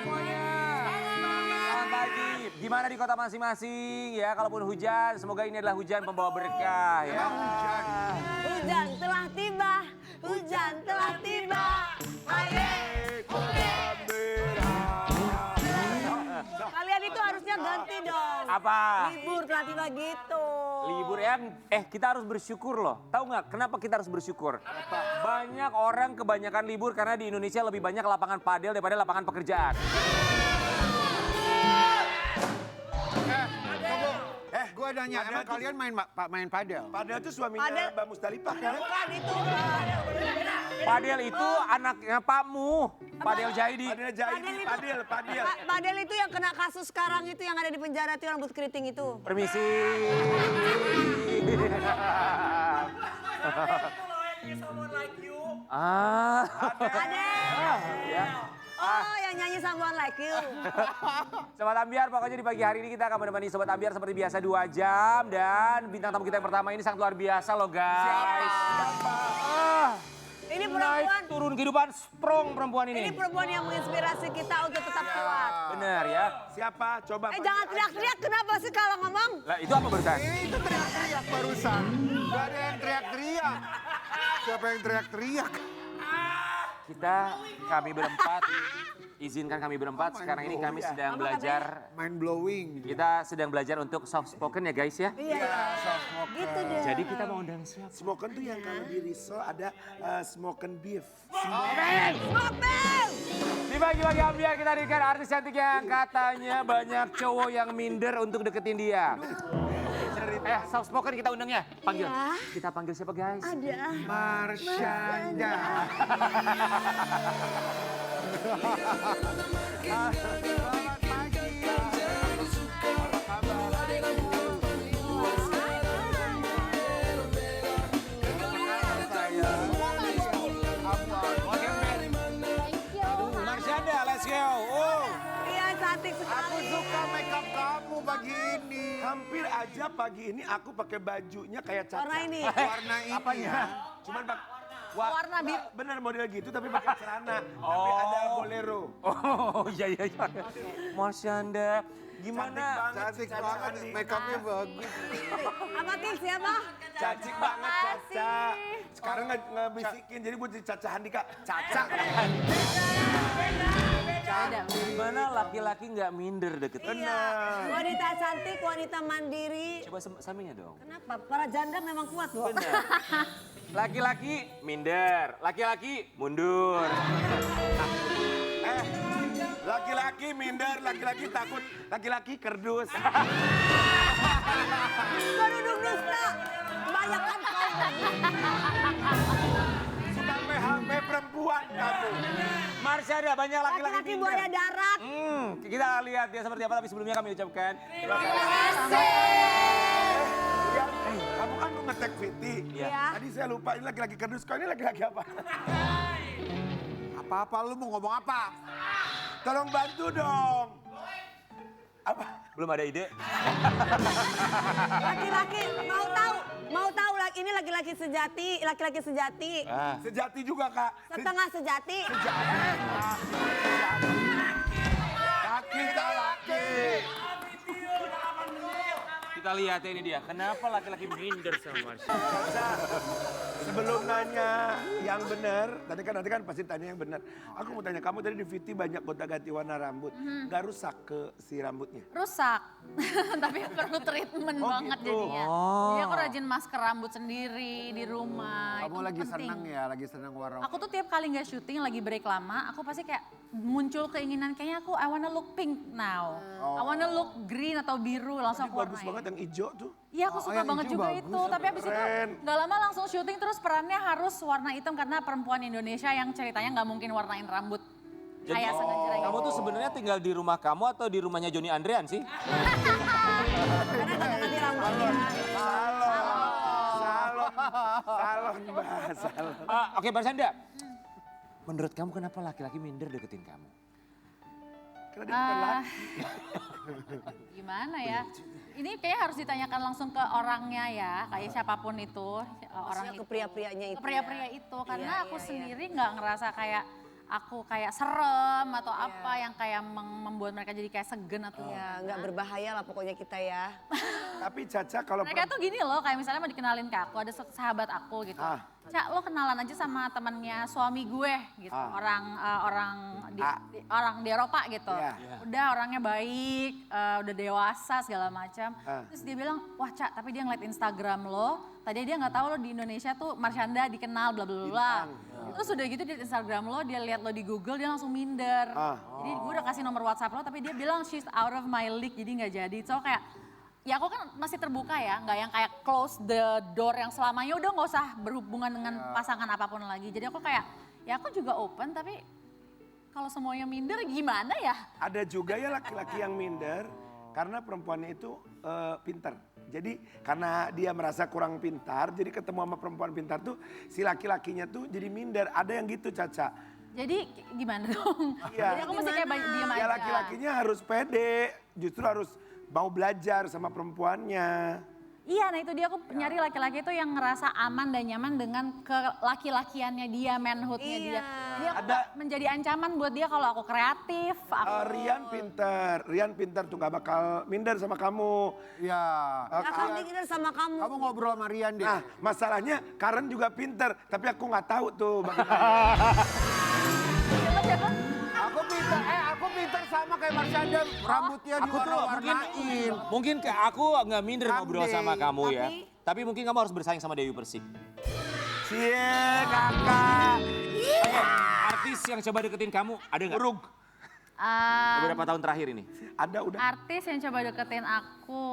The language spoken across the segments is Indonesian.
semuanya. Selamat pagi. Gimana di kota masing-masing ya? Kalaupun hujan, semoga ini adalah hujan pembawa berkah ya. Hujan telah tiba, hujan telah tiba. Kalian itu harusnya ganti dong. Apa? Libur telah tiba gitu. Libur ya? Kita harus bersyukur loh. Tahu nggak kenapa kita harus bersyukur? Banyak orang kebanyakan libur karena di Indonesia lebih banyak lapangan padel daripada lapangan pekerjaan. Gue nanya, emang kalian main padel? Padel itu suaminya Mbak Musdalifah kan? Bukan itu. Padel itu anaknya Pakmu, Padel Jaidi. Padel Jaidi, padel. Padel itu yang kena kasus sekarang itu yang ada di penjara itu yang rambut keriting itu. Permisi. Adel. Ya. Oh, yang nyanyi Someone Like You. Sobat Ambiar, pokoknya di pagi hari ini kita akan menemani Sobat Ambiar seperti biasa 2 jam. Dan bintang tamu kita yang pertama ini sangat luar biasa loh guys. Siapa? Ini Naik perempuan, turun kehidupan strong perempuan ini ini. perempuan yang menginspirasi kita untuk tetap kuat. Bener ya. Siapa? Coba. Jangan teriak-teriak, kenapa sih kalau ngomong? Lah itu apa barusan? Itu teriak-teriak barusan. Gak ada yang teriak-teriak. Siapa yang teriak-teriak? Kami berempat, izinkan kami berempat. Sekarang ini kami sedang belajar. Mind blowing. Kita sedang belajar untuk soft spoken ya guys ya. Iya, gitu deh. Jadi kita mau undang siapa? Smoken tuh yang kalau di risol ada smoken beef. Smoke bang! Di pagi-pagi Ambiar kita hadirkan artis cantik yang katanya banyak cowok yang minder untuk deketin dia. Soft spoken kita undang ya. Panggil. Iya. Kita panggil siapa guys? Ada. Marsyanda. Selamat pagi. Marsyanda, let's go. Iya, cantik Aku sekali. suka makeup kamu pagi ini. Hampir aja pagi ini aku pakai bajunya kayak caca. Warna ini. Warna ini Apanya? ya. Cuman Warna biru. bener model gitu tapi pakai celana. Tapi ada bolero. Oh iya. Marsyanda, Cantik gimana? banget. Cantik si Caca banget, Andi. makeupnya bagus. Apa Kim siapa? Cantik banget Caca. Sekarang ngebisikin jadi buat Caca Handika. Caca. Gimana laki-laki nggak minder deketin? Iya. Wanita cantik, wanita mandiri. Coba sampingnya dong. Kenapa? Para janda memang kuat loh. Bener. Laki-laki minder, laki-laki mundur. Laki-laki minder, laki-laki takut, laki-laki kerdus. Kau duduk dusta. Kebanyakan kau. Sampai perempuan kamu. Marsyanda, banyak laki-laki Laki-laki minder. buaya darat. Kita lihat dia seperti apa, tapi sebelumnya kami ucapkan. Ya, kamu kan mau ngetek Viti. Iya. Tadi saya lupa ini laki-laki kerdus, kau ini laki-laki apa? Apa-apa lu mau ngomong apa? Tolong bantu dong. Apa? Belum ada ide? Laki-laki mau tahu ini laki-laki sejati. Sejati juga kak. Setengah sejati. Laki tak laki. Kita lihat ya ini dia. Kenapa laki-laki minder sama Marsyanda? Sebelum nanya yang benar, nanti kan pasti tanya yang benar. Aku mau tanya, kamu tadi di Viti banyak gonta-ganti warna rambut. Gak rusak ke si rambutnya? Rusak, tapi perlu treatment banget gitu. jadinya. Jadi aku rajin masker rambut sendiri di rumah. Kamu itu lagi penting. seneng ya, lagi seneng warna. Aku tuh tiap kali nggak syuting, lagi break lama, aku pasti kayak muncul keinginan kayaknya I wanna look pink now. I wanna look green atau biru, langsung Ini aku bagus warnain. banget yang hijau tuh. Iya aku suka yang banget hijau juga bagus. itu, tapi abis itu Keren. gak lama langsung syuting terus perannya harus warna hitam karena perempuan Indonesia yang ceritanya nggak mungkin warnain rambut. Kayak sengaja gitu. Kamu tuh sebenarnya tinggal di rumah kamu atau di rumahnya Joni Andrean sih? Karena ganti rambutnya. Salon mbak, salon. Oke Marsyanda. Menurut kamu kenapa laki-laki minder deketin kamu? Karena dia bukan laki. Gimana ya? Ini kayaknya harus ditanyakan langsung ke orangnya ya, kayak siapapun itu orang Maksudnya itu. ke pria-prianya itu. Ke pria-pria itu, karena Iya, aku iya, sendiri nggak ngerasa kayak aku kayak serem atau apa yang kayak membuat mereka jadi kayak segen atau Ya, nggak berbahaya lah pokoknya kita ya. Tapi Caca kalau mereka tuh gini loh, kayak misalnya mau dikenalin ke aku, ada sahabat aku gitu. Ah. Cak, lo kenalan aja sama temannya suami gue gitu. Orang di Eropa gitu. Iya. Udah orangnya baik, udah dewasa segala macam. Ah. Terus dia bilang, wah Cak, tapi dia ngeliat Instagram lo, tadi dia nggak tahu lo di Indonesia tuh Marshanda dikenal bla bla bla. Terus udah gitu di Instagram lo, dia lihat lo di Google, dia langsung minder. Jadi gue udah kasih nomor WhatsApp lo, tapi dia bilang she's out of my league, jadi nggak jadi. So kayak, ya aku kan masih terbuka ya, nggak yang kayak close the door yang selamanya udah nggak usah berhubungan dengan pasangan apapun lagi. Jadi aku kayak, ya aku juga open, tapi kalau semuanya minder gimana ya? ada juga ya laki-laki yang minder karena perempuannya itu pintar. Jadi karena dia merasa kurang pintar, jadi ketemu sama perempuan pintar tuh si laki-lakinya tuh jadi minder. Ada yang gitu Caca. Jadi gimana dong? Iya. Jadi aku mesti kayak diem aja. Ya laki-lakinya harus pede, justru harus mau belajar sama perempuannya. Iya, nah itu dia aku nyari laki-laki itu yang ngerasa aman dan nyaman dengan kelaki-lakiannya dia, manhoodnya dia. Jadi aku nggak menjadi ancaman buat dia kalau aku kreatif. Rian pintar tuh gak bakal minder sama kamu. Ya. Ya kan minder sama kamu. Kamu ngobrol sama Rian deh. Nah masalahnya Karen juga pintar, tapi aku nggak tahu tuh bagaimana. Aku pintar sama kayak Marshanda, rambutnya Aku tuh diwarna-warnain. mungkin kayak aku nggak minder ngobrol Kambing. sama kamu ya. Tapi mungkin kamu harus bersaing sama Dewi Persik. Cie kakak. Oke, artis yang coba deketin kamu ada nggak? Urug. Beberapa tahun terakhir ini. Ada udah. Artis yang coba deketin aku.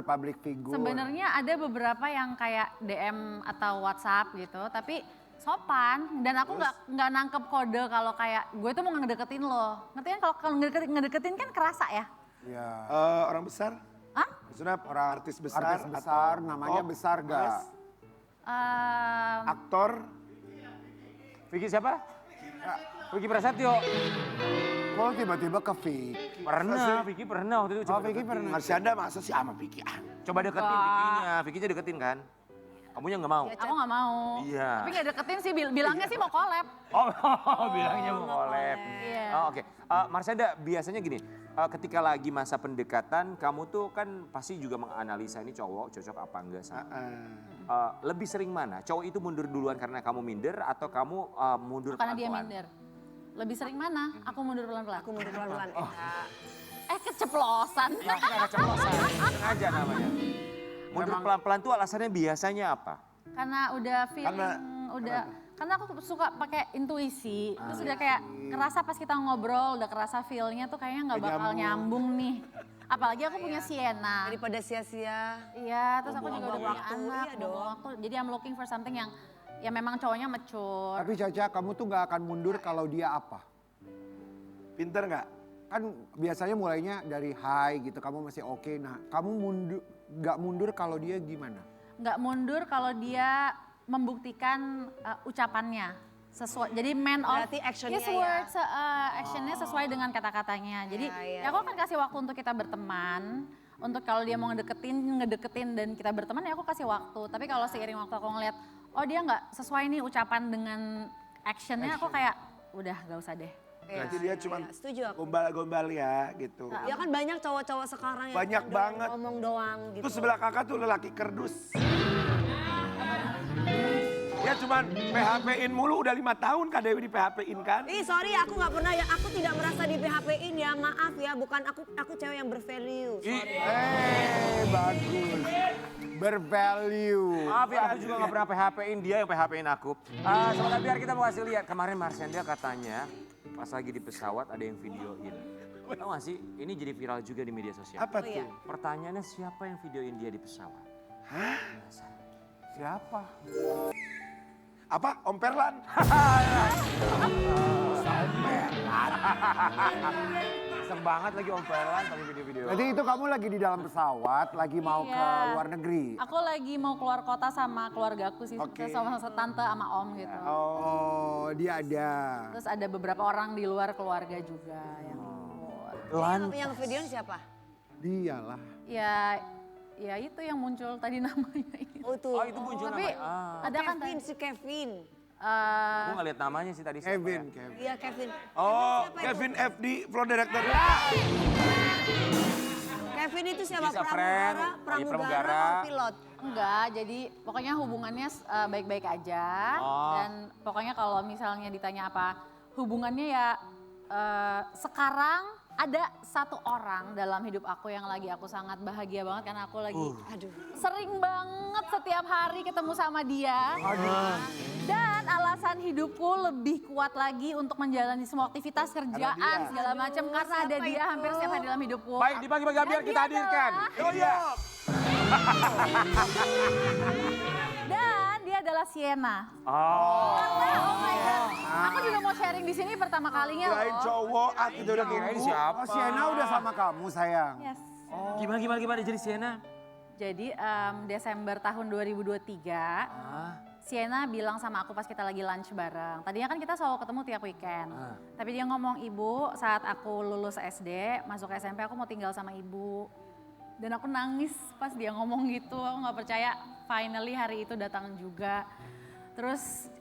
Public figure. Sebenarnya ada beberapa yang kayak DM atau WhatsApp gitu, tapi sopan dan aku nggak nangkep kode kalau kayak gue tuh mau ngedeketin lo. Ngerti kan kalau ngedeketin kan kerasa ya? Ya. Orang besar? Hah? Maksudnya orang artis besar? Artis besar, atau namanya top, besar gak? mas, aktor? Vicky siapa? Vicky Prasetyo. Kok tiba-tiba ke Vicky? Pernah, Vicky pernah waktu itu. Oh, Vicky pernah. Marshanda masa sih sama Vicky? Coba deketin Vicky-nya, Vicky-nya deketin kan? Kamunya nggak mau? Aku nggak mau. Iya. Tapi nggak deketin sih, bilangnya sih mau collab. Oh, bilangnya mau collab. Iya. Oh, oke. Marshanda, biasanya gini, ketika lagi masa pendekatan, kamu tuh kan pasti juga menganalisa ini cowok cocok apa enggak sama. Lebih sering mana? Cowok itu mundur duluan karena kamu minder atau kamu mundur Karena dia pelan-pelan? minder. Lebih sering mana? Aku mundur pelan-pelan. Aku mundur pelan-pelan. Keceplosan. Nggak keceplosan, sengaja namanya. Mundur pelan-pelan tuh alasannya biasanya apa? Karena udah feeling, karena aku suka pakai intuisi. Terus udah kayak kerasa pas kita ngobrol, udah kerasa feel-nya tuh kayaknya nggak bakal nyambung nih. Apalagi aku punya Sienna. Daripada sia-sia. Iya, terus aku juga udah punya waktu, anak, iya buang waktu. Jadi I'm looking for something yang ya memang cowoknya mature. Tapi Caca, kamu tuh gak akan mundur kalau dia apa? Pinter nggak? Kan biasanya mulainya dari high gitu, kamu masih oke. Nah, kamu gak mundur kalau dia gimana? Nggak mundur kalau dia membuktikan ucapannya sesuai. Jadi man of Berarti actionnya his ya. words, actionnya sesuai dengan kata-katanya. Jadi ya aku akan kasih waktu untuk kita berteman. Untuk kalau dia mau ngedeketin dan kita berteman ya aku kasih waktu. Tapi kalau seiring waktu aku ngeliat, oh dia nggak sesuai nih ucapan dengan actionnya, aku kayak udah gak usah deh. Berarti dia cuma Setuju aku. gombal-gombal ya gitu. Ya kan banyak cowok-cowok sekarang yang Banyak cuma banget. ngomong doang gitu. Terus sebelah kakak tuh lelaki kerdus. Dia cuman PHP-in mulu udah 5 tahun Kak Dewi di PHP-in kan? Ih sorry aku nggak pernah ya, aku tidak merasa di PHP-in ya, maaf ya, bukan aku cewek yang bervalue. Sorry. Bagus. Bervalue. Maaf ya, aku juga nggak pernah PHP-in dia yang PHP-in aku. Sebentar biar kita mau kasih lihat. Kemarin Marshanda katanya pas lagi di pesawat ada yang videoin. Tahu gak sih, ini jadi viral juga di media sosial. Apa iya. tuh? Pertanyaannya siapa yang videoin dia di pesawat? Siapa? Apa? Om Perlan? Iseng banget lagi Om Perlan pakai video-video. Berarti itu kamu lagi di dalam pesawat, lagi mau ke Iya. luar negeri. Aku lagi mau keluar kota sama keluarga aku sih, Oke. sama tante sama om gitu. Oh, dia ada. Terus ada beberapa orang di luar keluarga juga yang ikut. Yang video siapa? Dialah. Ya itu yang muncul tadi namanya itu. Oh itu. Oh itu muncul Tapi namanya. ada kan Kevin, si Kevin. Aku nggak lihat namanya sih tadi. siapa Kevin, ya? Kevin. Iya Kevin. Oh, Siapa itu? Kevin FD, floor director. Kevin itu siapa? He's a friend. Pramugara, Iya, pramugara. atau pilot? Enggak, jadi pokoknya hubungannya baik-baik aja. Oh. Dan pokoknya kalau misalnya ditanya apa hubungannya ya sekarang ada satu orang dalam hidup aku yang lagi aku sangat bahagia banget karena aku lagi sering banget setiap hari ketemu sama dia. Dan alasan hidupku lebih kuat lagi untuk menjalani semua aktivitas kerjaan segala macam karena ada siapa dia itu? hampir setiap hari dalam hidupku. Baik, dibagi-bagi biar Dan kita dia hadirkan. adalah- Oh iya. Dan dia adalah Sienna. Oh. Karena, oh my God, aku juga mau sharing di sini pertama kalinya Kirain loh. cowok, itu udah Kirain gitu. siapa? Oh, Sienna udah sama kamu sayang. Yes. Gimana jadi Sienna? Jadi Desember tahun 2023, Sienna bilang sama aku pas kita lagi lunch bareng. Tadinya kan kita selalu ketemu tiap weekend. Tapi dia ngomong, ibu saat aku lulus SD, masuk SMP aku mau tinggal sama ibu. Dan aku nangis pas dia ngomong gitu, aku gak percaya finally hari itu datang juga. Terus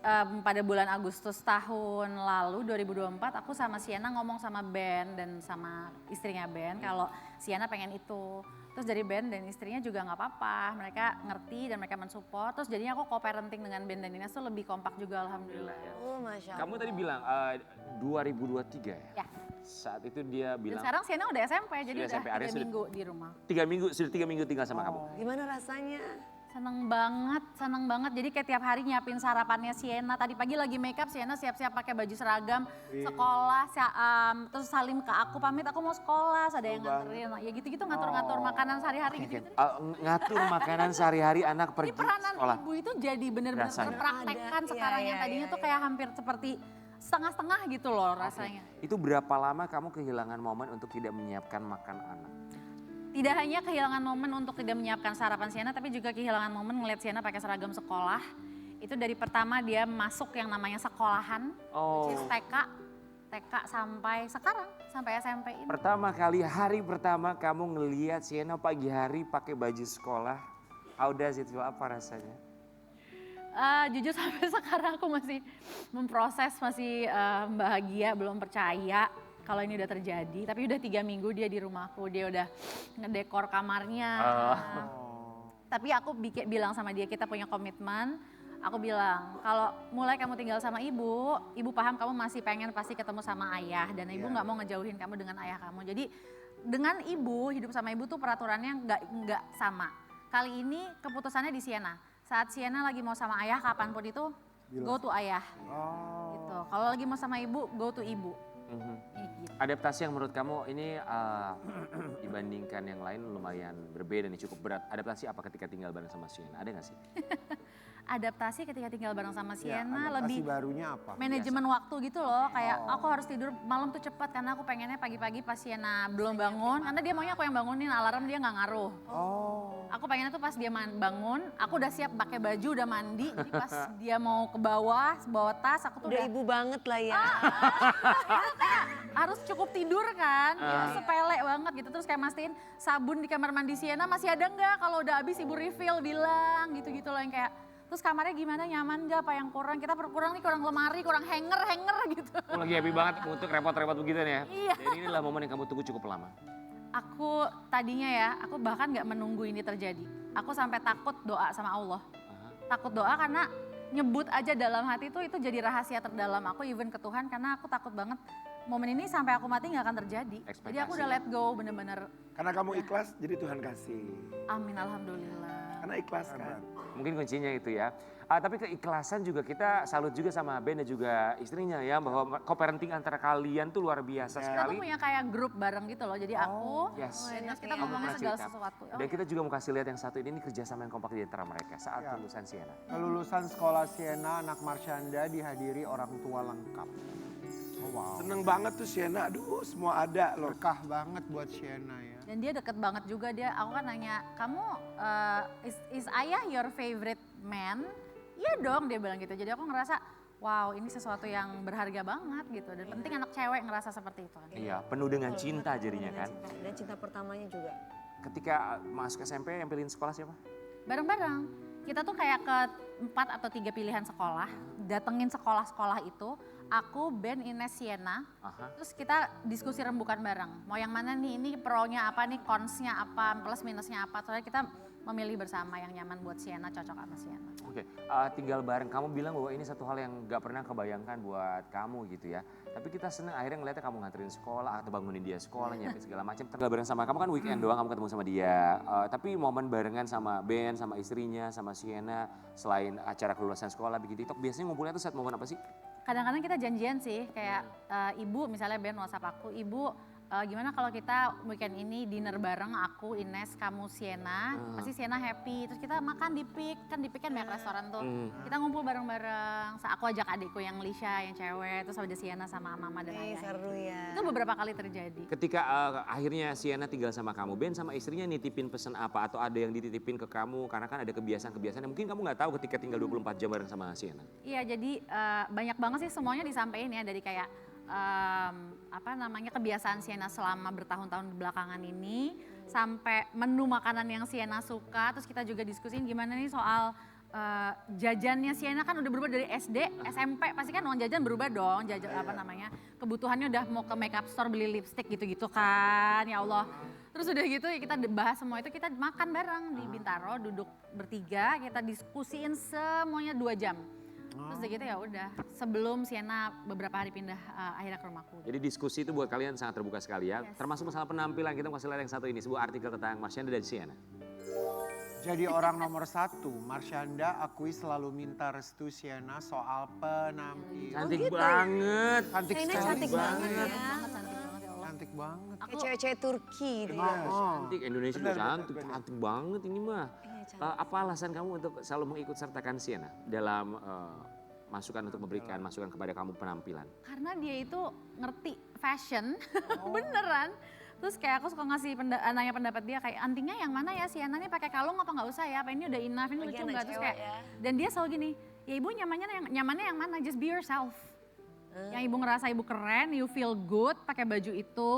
pada bulan Agustus tahun lalu 2024 aku sama Sienna ngomong sama Ben dan sama istrinya Ben kalau Sienna pengen itu. Terus dari Ben dan istrinya juga nggak apa-apa, mereka ngerti dan mereka mensupport. Terus jadinya aku co-parenting dengan Ben dan Ines tuh lebih kompak juga alhamdulillah. Oh Masya Allah. Kamu tadi bilang 2023 ya? Ya. Saat itu dia Dan bilang sekarang Sienna udah SMP jadi Sudah udah SMP, Aris 3 sudah- minggu di rumah. 3 minggu tinggal sama kamu. Gimana rasanya? Seneng banget. Jadi kayak tiap hari nyiapin sarapannya Sienna. Tadi pagi lagi make up, Sienna siap-siap pakai baju seragam sekolah. Terus salim ke aku, pamit aku mau sekolah. Ada yang nganterin. Ya gitu-gitu ngatur-ngatur makanan sehari-hari gitu-gitu. Ngatur makanan sehari-hari anak Jadi pergi peranan sekolah. ibu itu jadi bener-bener Rasanya. terpraktekkan Ada, sekarang iya, yang tadinya iya, tuh kayak hampir seperti setengah-setengah gitu loh rasanya. Itu berapa lama kamu kehilangan momen untuk tidak menyiapkan makan anak? Tidak hanya kehilangan momen untuk tidak menyiapkan sarapan Sienna, tapi juga kehilangan momen ngeliat Sienna pakai seragam sekolah. Itu dari pertama dia masuk yang namanya sekolahan, which is TK sampai sekarang, sampai SMP ini. Pertama kali, hari pertama kamu ngelihat Sienna pagi hari pakai baju sekolah, how does it feel, apa rasanya? Jujur sampai sekarang aku masih memproses, masih bahagia, belum percaya kalau ini udah terjadi. Tapi udah 3 minggu dia di rumahku, dia udah ngedekor kamarnya. Tapi aku bilang sama dia, kita punya komitmen. Aku bilang, kalau mulai kamu tinggal sama ibu paham kamu masih pengen pasti ketemu sama ayah. Dan ibu nggak mau ngejauhin kamu dengan ayah kamu. Jadi dengan ibu, hidup sama ibu tuh peraturannya nggak sama. Kali ini keputusannya di Sienna. Saat Sienna lagi mau sama ayah kapanpun itu, go to ayah. Gitu. Kalau lagi mau sama ibu, go to ibu. Gitu. Adaptasi yang menurut kamu ini dibandingkan yang lain lumayan berbeda nih, cukup berat. Adaptasi apa ketika tinggal bareng sama Sienna, ada gak sih? Adaptasi ketika tinggal bareng sama Ya, Sienna adaptasi lebih barunya apa? manajemen waktu gitu loh. Kayak aku harus tidur malam tuh cepat karena aku pengennya pagi-pagi pas Sienna belum bangun. Karena dia maunya aku yang bangunin, alarm dia nggak ngaruh. Aku pengennya tuh pas dia bangun, aku udah siap pakai baju, udah mandi. Jadi pas dia mau ke bawah, bawa tas, aku tuh Udah udah ibu banget lah ya. harus cukup tidur kan. Itu sepele banget gitu. Terus kayak mastiin sabun di kamar mandi Sienna masih ada nggak? Kalau udah habis ibu refill bilang gitu-gitu loh yang kayak. Terus kamarnya gimana, nyaman gak, apa yang kurang? Kita kurang nih, kurang lemari, kurang hanger gitu. Aku lagi happy banget untuk repot-repot begitu nih ya. Iya. Dan inilah momen yang kamu tunggu cukup lama. Aku tadinya ya, aku bahkan gak menunggu ini terjadi. Aku sampai takut doa sama Allah. Takut doa karena nyebut aja dalam hati itu jadi rahasia terdalam aku even ke Tuhan. Karena aku takut banget momen ini sampai aku mati gak akan terjadi. Jadi aku udah let go bener-bener. Karena kamu ikhlas, jadi Tuhan kasih. Amin, alhamdulillah. Karena ikhlas kan. Mungkin kuncinya itu ya. Tapi keikhlasan juga kita salut juga sama Ben dan juga istrinya ya. Bahwa co-parenting antara kalian tuh luar biasa Kita sekali. tuh punya kayak grup bareng gitu loh. Jadi aku, Yes. dan terus kita Kamu ngomongin pernah segala cerita. sesuatu. Dan kita juga mau kasih lihat yang satu ini kerjasama yang kompak di antara mereka saat Ya. lulusan Sienna. Kelulusan sekolah Sienna, anak Marsyanda dihadiri orang tua lengkap. Oh wow. Seneng banget tuh Sienna, aduh semua ada loh. Berkah banget buat Sienna ya. Dan dia deket banget juga aku kan nanya, kamu is ayah your favorite man? Iya dong dia bilang gitu. Jadi aku ngerasa, wow ini sesuatu yang berharga banget gitu. Dan penting anak cewek ngerasa seperti itu kan. Iya, penuh dengan cinta jadinya kan. Dan cinta pertamanya juga. Ketika masuk SMP yang pilihin sekolah siapa? Bareng-bareng. kita tuh kayak ke 4 atau 3 pilihan sekolah, datengin sekolah-sekolah itu, aku, Ben, Ines, Sienna, terus kita diskusi rembukan bareng. Mau yang mana nih, ini pro-nya apa nih, cons-nya apa, plus minusnya apa. Soalnya kita memilih bersama yang nyaman buat Sienna, cocok sama Sienna. Oke, tinggal bareng. Kamu bilang bahwa ini satu hal yang gak pernah kebayangkan buat kamu gitu ya. Tapi kita seneng akhirnya ngeliatnya kamu nganterin sekolah atau bangunin dia sekolah, nyiapin segala macam. Tinggal bareng sama kamu kan weekend doang kamu ketemu sama dia. Tapi momen barengan sama Ben, sama istrinya, sama Sienna, selain acara kelulusan sekolah bikin TikTok, biasanya ngumpulnya tuh saat momen apa sih? Kadang-kadang kita janjian sih, kayak ibu misalnya Ben WhatsApp aku, ibu gimana kalau kita weekend ini dinner bareng aku, Ines, kamu, Sienna, pasti Sienna happy. Terus kita makan di PIK, kan di PIK kan banyak restoran tuh. Kita ngumpul bareng-bareng, aku ajak adikku yang Lisha, yang cewek, terus ada Sienna sama mama dan ayah. Seru ya. Itu beberapa kali terjadi. Ketika akhirnya Sienna tinggal sama kamu, Ben sama istrinya nitipin pesan apa? Atau ada yang dititipin ke kamu? Karena kan ada kebiasaan-kebiasaan yang mungkin kamu gak tahu ketika tinggal 24 jam bareng sama Sienna. Iya, jadi banyak banget sih semuanya disampaikan ya, dari kayak kebiasaan Sienna selama bertahun-tahun belakangan ini, sampai menu makanan yang Sienna suka. Terus kita juga diskusin gimana nih soal jajannya Sienna kan udah berubah dari SD, SMP, pasti kan uang jajan berubah dong, jajan kebutuhannya udah mau ke makeup store beli lipstick gitu-gitu kan, ya Allah. Terus udah gitu ya kita bahas semua itu, kita makan bareng di Bintaro, duduk bertiga, kita diskusiin semuanya 2 jam. Terus udah gitu ya udah, sebelum Sienna beberapa hari pindah akhirnya ke rumahku. Jadi diskusi itu buat kalian sangat terbuka sekali ya. Termasuk masalah penampilan, kita kasih lihat yang satu ini, sebuah artikel tentang Marshanda dan Sienna. Jadi orang nomor 1, Marshanda akui selalu minta restu Sienna soal penampilan. Cantik banget. Cantik Sienna sekali. cantik banget ya. Cantik banget. Kayak cewek-cewek Turki deh. Cantik, Indonesia juga cantik, cantik banget ini mah. Apa alasan kamu untuk selalu mengikut sertakan Sienna dalam masukan untuk memberikan masukan kepada kamu penampilan? Karena dia itu ngerti fashion, beneran. Terus kayak aku suka ngasih nanya pendapat dia, kayak antingnya yang mana ya, Sienna nih pakai kalung apa nggak usah ya, apa ini udah enough, ini lucu nggak, terus kayak dan dia selalu gini, ya ibu nyamannya yang mana, just be yourself. Yang ibu ngerasa ibu keren, you feel good pakai baju itu.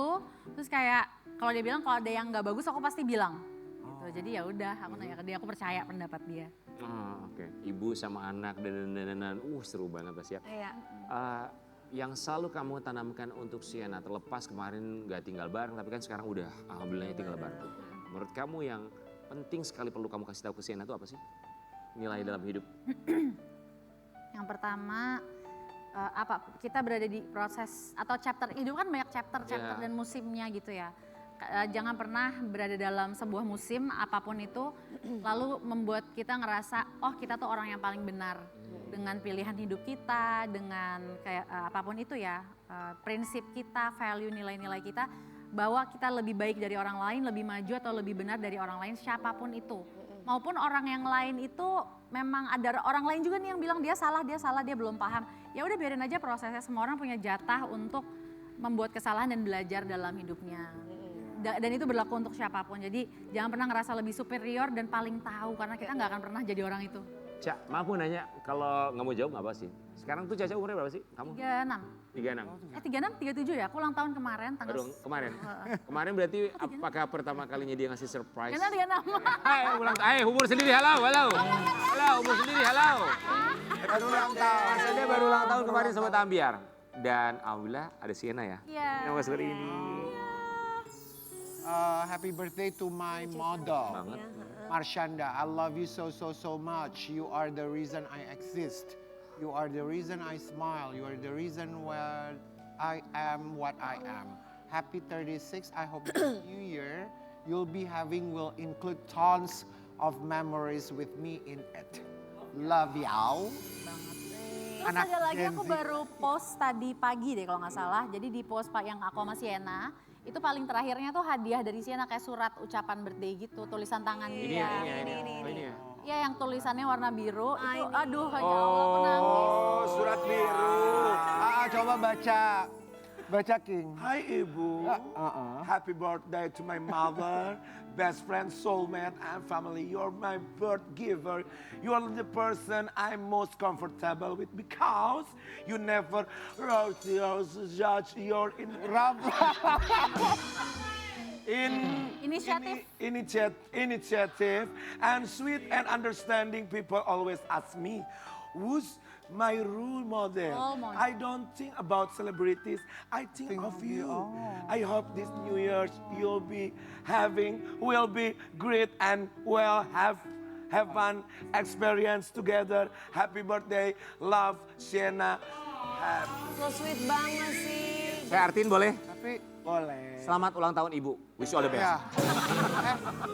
Terus kayak kalau dia bilang kalau ada yang nggak bagus aku pasti bilang. Gitu. Jadi ya udah aku nanya ke dia, aku percaya pendapat dia. Oke. Ibu sama anak dan seru banget pasti ya. Iya. Yang selalu kamu tanamkan untuk Sienna, terlepas kemarin nggak tinggal bareng, tapi kan sekarang udah alhamdulillah tinggal bareng. Menurut kamu yang penting sekali perlu kamu kasih tahu ke Sienna itu apa sih? Nilai dalam hidup. Yang pertama, kita berada di proses atau chapter, hidup kan banyak chapter dan musimnya gitu ya. Jangan pernah berada dalam sebuah musim apapun itu lalu membuat kita ngerasa oh kita tuh orang yang paling benar dengan pilihan hidup kita, dengan kayak apapun itu ya, prinsip kita, value, nilai-nilai kita, bahwa kita lebih baik dari orang lain, lebih maju atau lebih benar dari orang lain, siapapun itu. Maupun orang yang lain itu memang ada orang lain juga nih yang bilang dia salah, dia belum paham. Ya udah biarin aja prosesnya, semua orang punya jatah untuk membuat kesalahan dan belajar dalam hidupnya. Dan itu berlaku untuk siapapun. Jadi jangan pernah ngerasa lebih superior dan paling tahu karena kita nggak akan pernah jadi orang itu. Cak, maaf nanya, kalau nggak mau jawab nggak apa sih? Sekarang tuh Caca umurnya berapa sih? Kamu? 36. 36, 37 ya? Aku ulang tahun kemarin. Kemarin? Kemarin berarti apakah pertama kalinya dia ngasih surprise? Karena 36. Hai, umur sendiri, halo. Halo, umur sendiri, halo. Baru ulang tahun. Dia baru ulang tahun kemarin sama Tambiar. Dan alhamdulillah ada Sienna ya. Iya. Yang seperti ini. Happy birthday to my model. Banget. Marshanda, I love you so much. You are the reason I exist. You are the reason I smile. You are the reason why I am what I am. Happy 36. I hope the new year you'll be having will include tons of memories with me in it. Love you. Terus ada lagi aku baru post tadi pagi deh kalau nggak salah. Jadi di post yang aku sama Sienna, itu paling terakhirnya tuh hadiah dari Sienna kayak surat ucapan birthday gitu, tulisan tangan dia. Ini ya. Iya yang tulisannya warna biru, itu aduh ya Allah aku nangis. Oh, surat biru. Coba baca King. Hai Ibu, happy birthday to my mother, best friend, soulmate, and family. You're my birth giver. You are the person I'm most comfortable with because you never wrote your judge your in initiative and sweet and understanding people always ask me, who's my role model? Role model. I don't think about celebrities. I think of you. I hope this New Year's will be great and have fun experience together. Happy birthday, love, Sienna. So sweet banget sih. Saya artiin boleh? Tapi Boleh. Selamat ulang tahun Ibu. Wish you all the best. ya.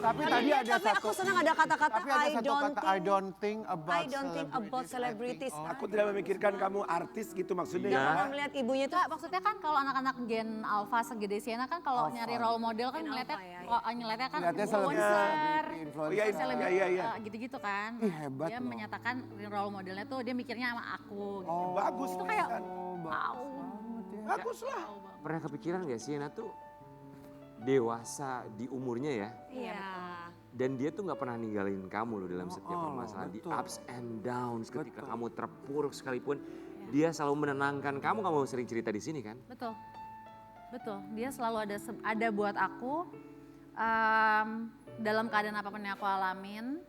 Tapi tadi ada Tapi satu. aku senang ada kata-kata Tapi ada satu kata I don't think I don't think about celebrities. Aku tidak memikirkan kamu artis gitu maksudnya. Iya. Kalau melihat ibunya tuh Enggak, maksudnya kan kalau anak-anak gen alpha segede Sienna kan kalau nyari role model kan Gen ngeliatnya, alpha, ya. ngeliatnya kan Ngeliatnya influencer, Oh iya, selebriti, iya. gitu-gitu kan. Ih, hebat Dia loh. menyatakan role modelnya tuh dia mikirnya sama aku. Gitu. Bagus Itu kayak kan? wow. Bagus lah. Pernah kepikiran gak Sienna tuh dewasa di umurnya ya? Iya. Dan dia tuh gak pernah ninggalin kamu loh dalam setiap permasalahan. Di betul. ups and downs ketika kamu terpuruk sekalipun. Dia selalu menenangkan kamu sering cerita di sini kan? Betul. Betul. Dia selalu ada buat aku dalam keadaan apapun yang aku alamin.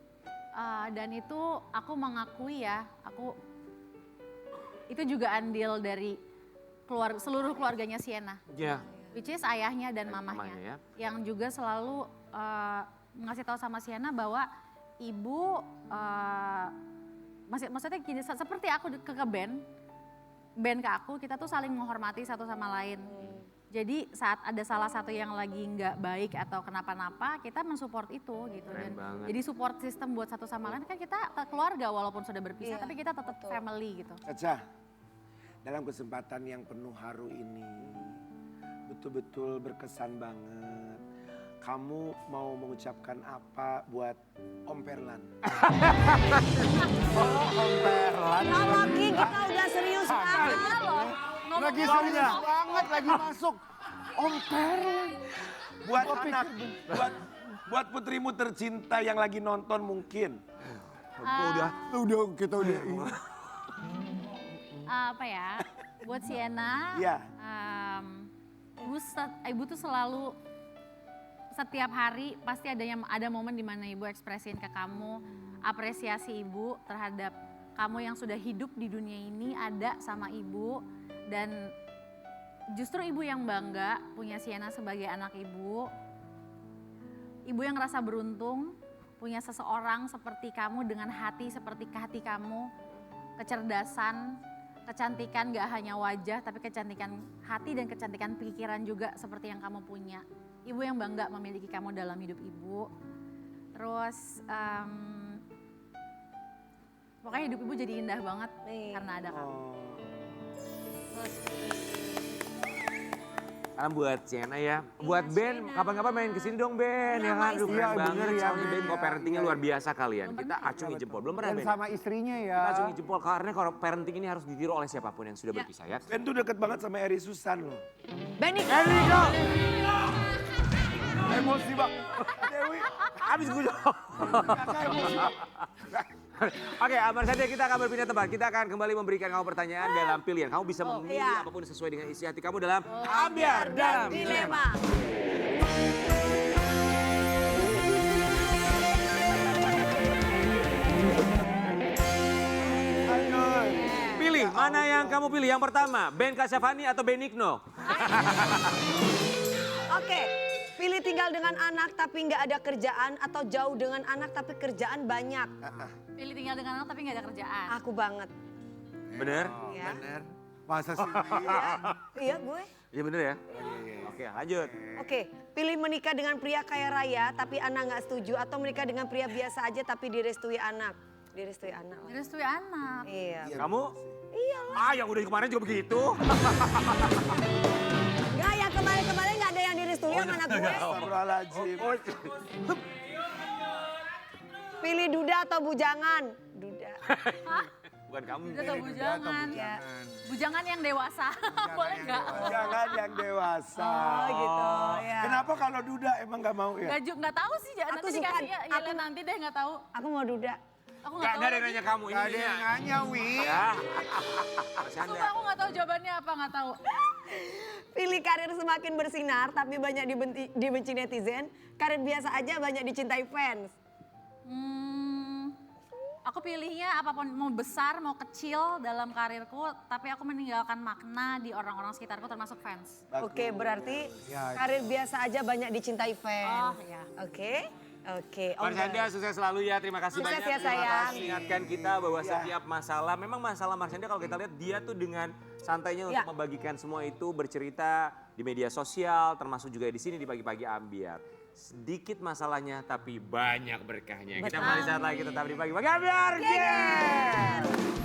Dan itu aku mengakui ya, itu juga andil dari seluruh keluarganya Sienna. Iya. Which is ayahnya dan mamahnya. mamahnya ya. Yang juga selalu ngasih tahu sama Sienna bahwa ibu, maksudnya gini, seperti aku ke band ke aku, kita tuh saling menghormati satu sama lain. Jadi saat ada salah satu yang lagi nggak baik atau kenapa-napa, kita mensupport itu gitu. Keren Dan banget. jadi support system buat satu sama lain kan kita keluarga walaupun sudah berpisah, Iya, tapi kita tetap family gitu. Caca, dalam kesempatan yang penuh haru ini, betul-betul berkesan banget. Kamu mau mengucapkan apa buat Om Perlan? Kalau Ki kita udah serius banget. Lagi serius banget, lagi masuk. Om Perlan. Buat anak, buat putrimu tercinta yang lagi nonton mungkin. Udah kita udah. Apa ya, buat Sienna, Iya. ibu tuh selalu setiap hari pasti ada momen di mana ibu ekspresiin ke kamu apresiasi ibu terhadap kamu yang sudah hidup di dunia ini ada sama ibu dan justru ibu yang bangga punya Sienna sebagai anak ibu. Ibu yang ngerasa beruntung punya seseorang seperti kamu dengan hati seperti hati kamu, kecerdasan, kecantikan gak hanya wajah tapi kecantikan hati dan kecantikan pikiran juga seperti yang kamu punya. Ibu yang bangga memiliki kamu dalam hidup ibu. Terus pokoknya hidup ibu jadi indah banget karena ada kamu. Salam buat Sienna ya. Buat Ben, kapan-kapan main kesini dong Ben. Ya kan, aduh keren banget. Soalnya Ben kok parentingnya luar biasa kalian. Kita acungi jempol, belum pernah Dan Ben. sama istrinya ya. Kita acungi jempol, karena kalau parenting ini harus ditiru oleh siapapun yang sudah berpisah ya. Ben tuh deket banget sama Eri Susan loh. Benny. Emosi bang. Dewi. Habis gue Emosi bang. Oke, Amar saja kita akan berpindah tempat. Kita akan kembali memberikan kamu pertanyaan dalam pilihan. Kamu bisa memilih iya. apapun sesuai dengan isi hati kamu dalam Ambiar dan Dilema. Pilih, mana yang kamu pilih? Yang pertama, Ben Kasyafani atau Benigno? Oke, pilih tinggal dengan anak tapi nggak ada kerjaan atau jauh dengan anak tapi kerjaan banyak. Pilih tinggal dengan anak tapi gak ada kerjaan. Aku banget. Bener? Ya. Bener. Masa sih? Iya gue. Iya bener ya? Oke, lanjut. Oke, pilih menikah dengan pria kaya raya tapi anak nggak setuju atau menikah dengan pria biasa aja tapi direstui anak. Direstui anak lah. Direstui anak. Iya. Kamu? Iyalah. Ah, yang udah kemarin juga begitu. Enggak ya kemarin-kemarin nggak ada yang direstui sama anak gue. Astagfirullahaladzim. Pilih duda atau bujangan? Duda. Bukan kamu. Udah tau bujangan. Ya. Bujangan yang dewasa. Boleh gak? Jangan yang dewasa. Oh gitu ya. Kenapa kalau duda emang gak mau ya? Gak tahu sih, Aku nanti suka- dikasih ya lihat nanti deh gak tahu. Aku mau duda. Aku Gak gak tahu. ada yang nanya kamu, ini Gak ada dia. yang nanya, Wi. Ya. Mas Anda. Sumpah aku gak tahu jawabannya apa, gak tahu. Pilih karir semakin bersinar tapi banyak dibenci netizen. Karir biasa aja banyak dicintai fans. Aku pilihnya apapun mau besar mau kecil dalam karirku, tapi aku meninggalkan makna di orang-orang sekitarku termasuk fans. Oke, berarti Ya. karir biasa aja banyak dicintai fans. Oh, ya. Oke, oke. Marsyanda sukses selalu ya, terima kasih Sukses banyak. ya, Terima sayang. kasih. Ingatkan kita bahwa setiap masalah, memang masalah Marsyanda kalau kita lihat dia tuh dengan santainya untuk Ya. membagikan semua itu, bercerita di media sosial, termasuk juga di sini di Pagi-Pagi Ambiar. Sedikit masalahnya tapi banyak berkahnya. Kita kembali saat lagi tetap di Pagi-Pagi Ambiar. Geger.